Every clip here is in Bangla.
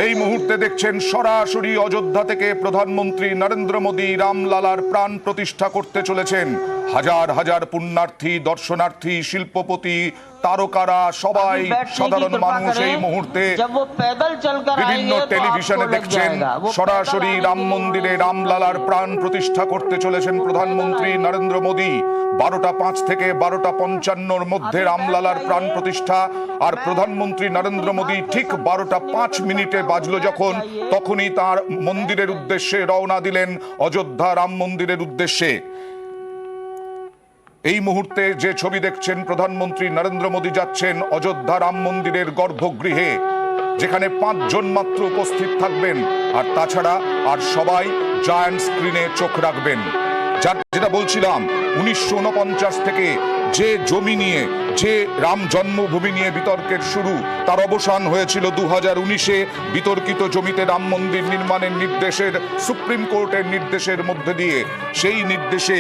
এই মুহূর্তে দেখছেন সরাসরি অযোধ্যা থেকে প্রধানমন্ত্রী নরেন্দ্র মোদী রামলালার প্রাণ প্রতিষ্ঠা করতে চলেছেন। হাজার হাজার পুণ্যার্থী, দর্শনার্থী, শিল্পপতি, তারকারা, সবাই সাধারণ মানুষ এই মুহূর্তে বিভিন্ন টেলিভিশনে দেখছেন সরাসরি রাম মন্দিরে রামলালার প্রাণ প্রতিষ্ঠা করতে চলেছেন প্রধানমন্ত্রী নরেন্দ্র মোদী। 12টা 5 থেকে 12টা 55-র মধ্যে রামলালার প্রাণ প্রতিষ্ঠা। আর প্রধানমন্ত্রী নরেন্দ্র মোদী ঠিক 12টা 5 মিনিটে বাজলো যখন, তখনই তার মন্দিরের উদ্দেশ্যে রওনা দিলেন, অযোধ্যা রাম মন্দিরের উদ্দেশ্যে। এই মুহূর্তে যে ছবি দেখছেন, প্রধানমন্ত্রী নরেন্দ্র মোদী যাচ্ছেন অযোধ্যা রাম মন্দিরের গর্ভগৃহে, যেখানে 5 জন মাত্র উপস্থিত থাকবেন। আর তাছাড়া আর সবাই জায়ান্ট স্ক্রিনে চোখ রাখবেন। যেটা বলছিলাম, 1949 থেকে যে জমি নিয়ে, যে রাম জন্মভূমি নিয়ে বিতর্কের শুরু, তার অবসান হয়েছিল 2019-এ বিতর্কিত জমিতে রাম মন্দির নির্মাণের নির্দেশের, সুপ্রিম কোর্টের নির্দেশের মধ্যে দিয়ে। সেই নির্দেশে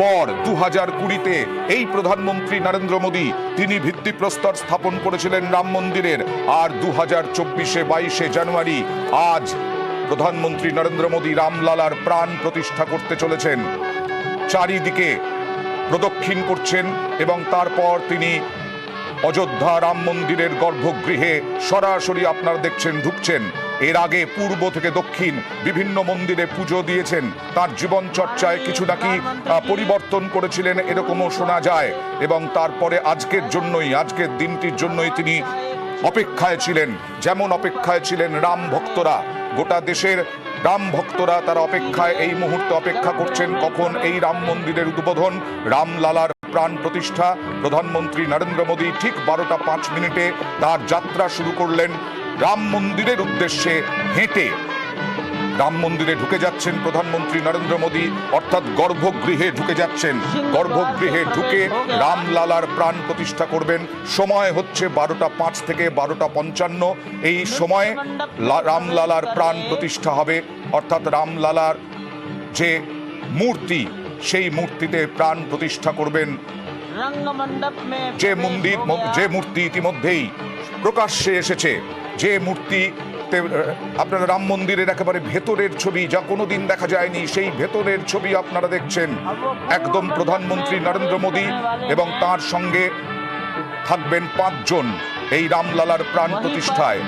পর 2020-তে এই প্রধানমন্ত্রী নরেন্দ্র মোদী তিনি ভিত্তিপ্রস্তর স্থাপন করেছিলেন রাম মন্দিরের। আর 2024-এ 22শে জানুয়ারি আজ প্রধানমন্ত্রী নরেন্দ্র মোদী রামলালার প্রাণ প্রতিষ্ঠা করতে চলেছেন। চারিদিকে প্রদক্ষিণ করছেন এবং তারপর তিনি অযোধ্যা রাম মন্দিরের গর্ভগৃহে সরাসরি আপনারা দেখছেন ঢুকছেন। এর আগে পূর্ব থেকে দক্ষিণ বিভিন্ন মন্দিরে পুজো দিয়েছেন। তার জীবন চর্চায় কিছু নাকি পরিবর্তন করেছিলেন এরকমও শোনা যায়। এবং তারপরে আজকের জন্যই, আজকের দিনটির জন্যই তিনি অপেক্ষায় ছিলেন। যেমন অপেক্ষায় ছিলেন রাম ভক্তরা, গোটা দেশের রাম ভক্তরা তারা অপেক্ষায়, এই মুহূর্তে অপেক্ষা করছেন কখন এই রাম মন্দিরের উদ্বোধন, রামলালার প্রাণ প্রতিষ্ঠা। প্রধানমন্ত্রী নরেন্দ্র মোদী ঠিক 12টা 5 মিনিটে তার যাত্রা শুরু করলেন রাম মন্দিরের উদ্দেশ্যে। হেঁটে রাম মন্দিরে ঢুকে যাচ্ছেন প্রধানমন্ত্রী নরেন্দ্র মোদী, অর্থাৎ গর্ভগৃহে ঢুকে যাচ্ছেন। গর্ভগৃহে ঢুকে রামলালার প্রাণ প্রতিষ্ঠা করবেন। সময় হচ্ছে 12টা 5 থেকে 12টা 55। এই সময়ে রামলালার প্রাণ প্রতিষ্ঠা হবে, অর্থাৎ রামলালার যে মূর্তি, সেই মূর্তিতে প্রাণ প্রতিষ্ঠা করবেন। যে মূর্তি ইতিমধ্যেই প্রকাশ্যে এসেছে, যে মূর্তি আপনারা রাম মন্দিরের একেবারে ভেতরের ছবি, যা কোনোদিন দেখা যায়নি, সেই ভেতরের ছবি আপনারা দেখছেন। একদম প্রধানমন্ত্রী নরেন্দ্র মোদী এবং তার সঙ্গে থাকবেন 5 জন এই রামলালার প্রাণ প্রতিষ্ঠায়।